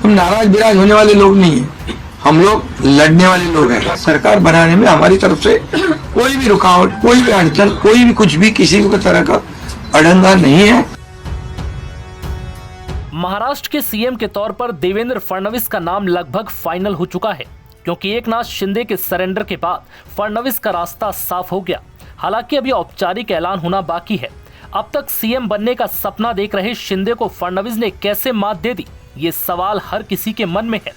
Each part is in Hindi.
हम नाराज बिराज होने वाले लोग नहीं है, हम लोग लड़ने वाले लोग हैं। सरकार बनाने में हमारी तरफ से कोई भी रुकावट, कोई भी अड़चन, कोई भी कुछ भी किसी भी तरह का अड़ंगा नहीं है। महाराष्ट्र के सीएम के तौर पर देवेंद्र फडणवीस का नाम लगभग फाइनल हो चुका है, क्योंकि एकनाथ शिंदे के सरेंडर के बाद फडणवीस का रास्ता साफ हो गया। हालांकि अभी औपचारिक ऐलान होना बाकी है। अब तक सीएम बनने का सपना देख रहे शिंदे को फडणवीस ने कैसे मात दे दी, ये सवाल हर किसी के मन में है,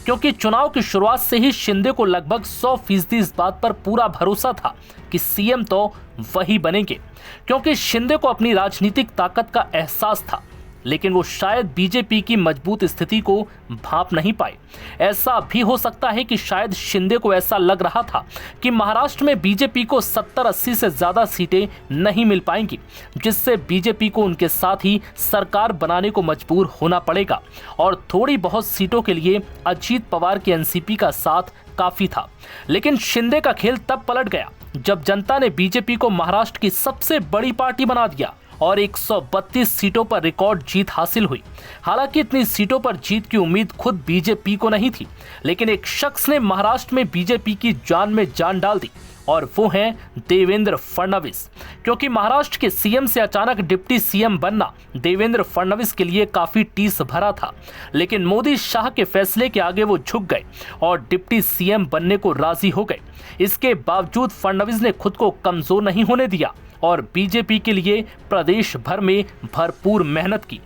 क्योंकि चुनाव की शुरुआत से ही शिंदे को लगभग 100% इस बात पर पूरा भरोसा था कि सीएम तो वही बनेंगे, क्योंकि शिंदे को अपनी राजनीतिक ताकत का एहसास था। लेकिन वो शायद बीजेपी की मजबूत स्थिति को भांप नहीं पाए। ऐसा भी हो सकता है कि शायद शिंदे को ऐसा लग रहा था कि महाराष्ट्र में बीजेपी को 70-80 से ज्यादा सीटें नहीं मिल पाएंगी, जिससे बीजेपी को उनके साथ ही सरकार बनाने को मजबूर होना पड़ेगा और थोड़ी बहुत सीटों के लिए अजीत पवार की एनसीपी का साथ काफी था। लेकिन शिंदे का खेल तब पलट गया जब जनता ने बीजेपी को महाराष्ट्र की सबसे बड़ी पार्टी बना दिया और 132 सीटों पर रिकॉर्ड जीत हासिल हुई। हालांकि इतनी सीटों पर जीत की उम्मीद खुद बीजेपी को नहीं थी, लेकिन एक शख्स ने महाराष्ट्र में बीजेपी की जान में जान डाल दी और वो हैं देवेंद्र फडणवीस। क्योंकि महाराष्ट्र के सीएम से अचानक डिप्टी सीएम बनना देवेंद्र फडणवीस के लिए काफी टीस भरा था, लेकिन मोदी शाह के फैसले के आगे वो झुक गए और डिप्टी सीएम बनने को राजी हो गए। इसके बावजूद फडणवीस ने खुद को कमजोर नहीं होने दिया और बीजेपी के लिए प्रदेश भर में भरपूर मेहनत की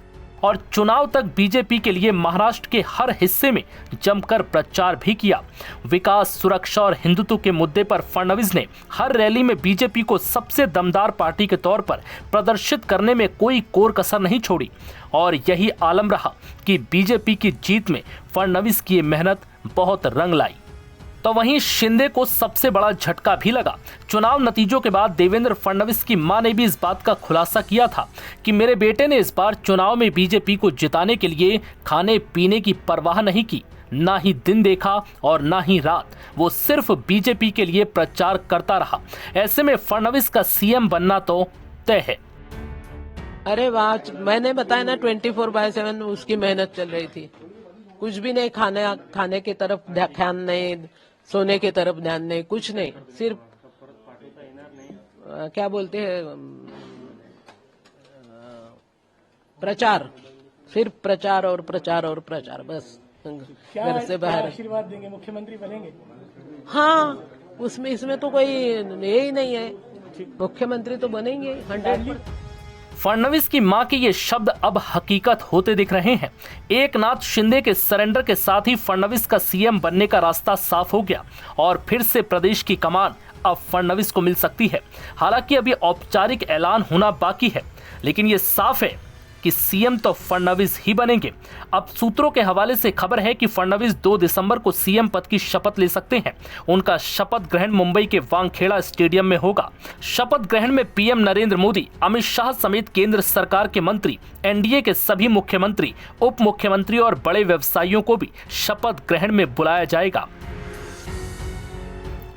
और चुनाव तक बीजेपी के लिए महाराष्ट्र के हर हिस्से में जमकर प्रचार भी किया। विकास, सुरक्षा और हिंदुत्व के मुद्दे पर फडणवीस ने हर रैली में बीजेपी को सबसे दमदार पार्टी के तौर पर प्रदर्शित करने में कोई कोर कसर नहीं छोड़ी और यही आलम रहा कि बीजेपी की जीत में फडणवीस की मेहनत बहुत रंग लाई। तो वहीं शिंदे को सबसे बड़ा झटका भी लगा। चुनाव नतीजों के बाद देवेंद्र फडणवीस की मां ने भी इस बात का खुलासा किया था कि मेरे बेटे ने इस बार चुनाव में बीजेपी को जिताने के लिए खाने पीने की परवाह नहीं की, ना ही दिन देखा और ना ही रात। वो सिर्फ बीजेपी के लिए प्रचार करता रहा। ऐसे में फडणवीस का सीएम बनना तो तय है। अरे वाह, मैंने बताया ना 24/7 उसकी मेहनत चल रही थी। कुछ भी नहीं, खाने की तरफ ध्यान नहीं, सोने की तरफ ध्यान नहीं, कुछ नहीं, सिर्फ क्या बोलते हैं प्रचार, सिर्फ प्रचार और प्रचार और प्रचार, बस। घर से बाहर आशीर्वाद देंगे, मुख्यमंत्री बनेंगे? हाँ, उसमें इसमें तो कोई यही नहीं है, मुख्यमंत्री तो बनेंगे 100%। फडणवीस की मां के ये शब्द अब हकीकत होते दिख रहे हैं। एकनाथ शिंदे के सरेंडर के साथ ही फडणवीस का सीएम बनने का रास्ता साफ हो गया और फिर से प्रदेश की कमान अब फडणवीस को मिल सकती है। हालांकि अभी औपचारिक ऐलान होना बाकी है, लेकिन ये साफ है कि सीएम तो फडणवीस ही बनेंगे। अब सूत्रों के हवाले से खबर है कि फडणवीस 2 दिसंबर को सीएम पद की शपथ ले सकते हैं। उनका शपथ ग्रहण मुंबई के वानखेड़ा स्टेडियम में होगा। शपथ ग्रहण में पीएम नरेंद्र मोदी, अमित शाह समेत केंद्र सरकार के मंत्री, एनडीए के सभी मुख्यमंत्री, उप मुख्यमंत्री और बड़े व्यवसायियों को भी शपथ ग्रहण में बुलाया जाएगा।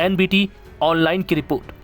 एनबीटी ऑनलाइन की रिपोर्ट।